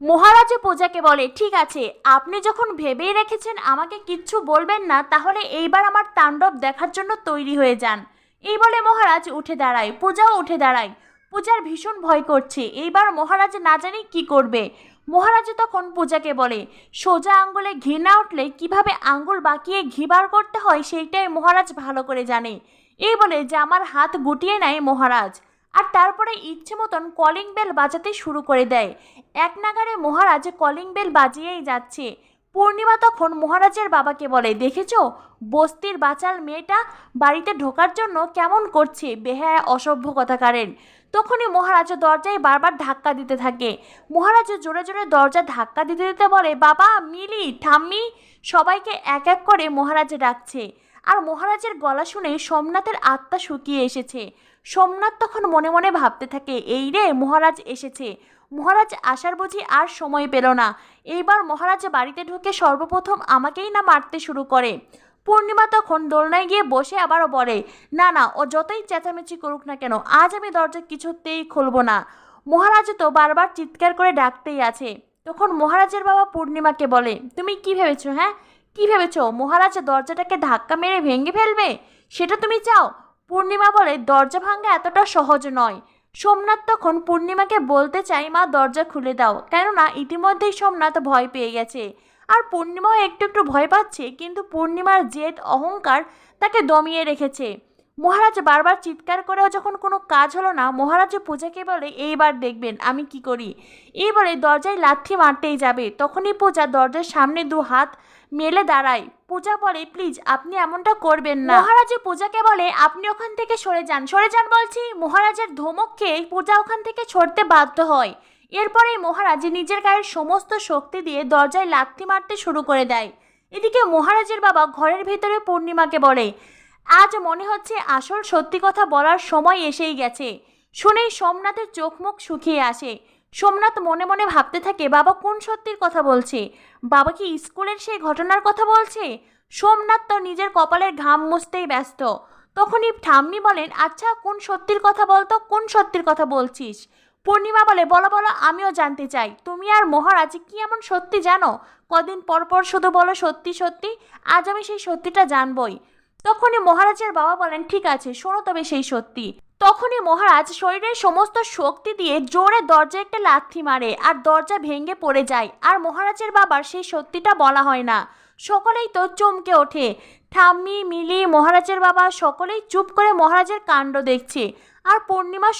মহারাজা প্রজাকে বলে, ঠিক আছে, আপনি যখন ভেবেই রেখেছেন আমাকে কিচ্ছু বলবেন না, তাহলে এইবার আমার তাণ্ডব দেখার জন্য তৈরি হয়ে যান। এই বলে মহারাজ উঠে দাঁড়ায়, পূজাও উঠে দাঁড়ায়। পূজার ভীষণ ভয় করছে, এইবার মহারাজ না জানি কি করবে। মহারাজ তখন পূজাকে বলে, সোজা আঙ্গুলে ঘি না উঠলে কিভাবে আঙ্গুল বাঁকিয়ে ঘি বার করতে হয় সেইটাই মহারাজ ভালো করে জানে। এই বলে যে আমার হাত গুটিয়ে নেয় মহারাজ, আর তারপরে ইচ্ছে মতন কলিং বেল বাজাতে শুরু করে দেয়। এক নাগারে মহারাজ কলিং বেল বাজিয়েই যাচ্ছে। পূর্ণিমা তখন মহারাজের বাবাকে বলে, দেখেছো বস্তির বাচাল মেয়েটা বাড়িতে ঢোকার জন্য কেমন করছে, বেহায়া অসভ্য কথাকারের। তখনই মহারাজ দরজায় বারবার ধাক্কা দিতে থাকে। মহারাজ জোরে জোরে দরজা ধাক্কা দিতে দিতে বলে, বাবা, মিলি, ঠাম্মি, সবাইকে এক এক করে মহারাজ ডাকছে। আর মহারাজের গলা শুনে সোমনাথের আত্মা শুকিয়ে এসেছে। সোমনাথ তখন মনে মনে ভাবতে থাকে, এই রে মহারাজ এসেছে। মহারাজ আসার বুঝি আর সময় পেল না। এইবার মহারাজ বাড়িতে ঢুকে সর্বপ্রথম আমাকেই না মারতে শুরু করে। পূর্ণিমা তখন দোলনায় গিয়ে বসে আবারও বলে, না না, ও যতই চেঁচামেচি করুক না কেন, আজ আমি দরজা কিছুতেই খুলব না। মহারাজ তো বারবার চিৎকার করে ডাকতেই আছে। তখন মহারাজের বাবা পূর্ণিমাকে বলে, তুমি কি ভেবেছো? হ্যাঁ, কি ভেবেছো মহারাজ দরজাটাকে ধাক্কা মেরে ভেঙে ফেলবে? সেটা তুমি চাও? পূর্ণিমা বলে, দরজা ভাঙা এতটা সহজ নয়। সোমনাথ তখন পূর্ণিমাকে বলতে চাই, মা দরজা খুলে দাও, কেননা ইতিমধ্যেই সোমনাথ ভয় পেয়ে গেছে। আর পূর্ণিমাও একটু একটু ভয় পাচ্ছে, কিন্তু পূর্ণিমার জেদ অহংকার তাকে দমিয়ে রেখেছে। মহারাজ বারবার চিৎকার করেও যখন কোনো কাজ হলো না, মহারাজ পূজাকে বলে, এইবার দেখবেন আমি কি করি। এই বলে দরজায় লাথি মারতেই যাবে, তখনই পূজা দরজার সামনে দু হাত মেলে দাঁড়ায়। পূজা বলে, প্লিজ আপনি এমনটা করবেন না। মহারাজ পূজাকে বলে, আপনি ওখান থেকে সরে যান, সরে যান বলছি। মহারাজের ধমক খেয়ে পূজা ওখান থেকে সরতে বাধ্য হয়। এরপরেই মহারাজ নিজের গায়ের সমস্ত শক্তি দিয়ে দরজায় লাথি মারতে শুরু করে দেয়। এদিকে মহারাজের বাবা ঘরের ভিতরে পূর্ণিমাকে বলে, আজ মনে হচ্ছে আসল সত্যি কথা বলার সময় এসেই গেছে। শুনেই সোমনাথের চোখ মুখ শুকিয়ে আসে। সোমনাথ মনে মনে ভাবতে থাকে, বাবা কোন সত্যির কথা বলছে? বাবা কি স্কুলের সেই ঘটনার কথা বলছে? সোমনাথ তো নিজের কপালের ঘাম মুছতেই ব্যস্ত। তখনই ঠাম্মি বলেন, আচ্ছা কোন সত্যির কথা বলতো, কোন সত্যির কথা বলছিস? পূর্ণিমা বলে, বলো বলো, আমিও জানতে চাই। তুমি আর মহারাজ কি এমন সত্যি জানো? কদিন পর পর শুধু বলো সত্যি সত্যি, আজ আমি সেই সত্যিটা জানবই। তখনই মহারাজের বাবা বলেন, ঠিক আছে, শোনো তবে সেই সত্যি। তখনই মহারাজ শরীরের সমস্ত শক্তি দিয়ে জোরে দরজায় একটা লাথি মারে, আর দরজা ভেঙে পড়ে যায়। আর মহারাজের বাবার সেই সত্যিটা বলা হয় না। সকলেই তো চমকে ওঠে। ঠাম্মি, মিলি, মহারাজের বাবা সকলেই চুপ করে মহারাজের কাণ্ড দেখছে। আর পূর্ণিমা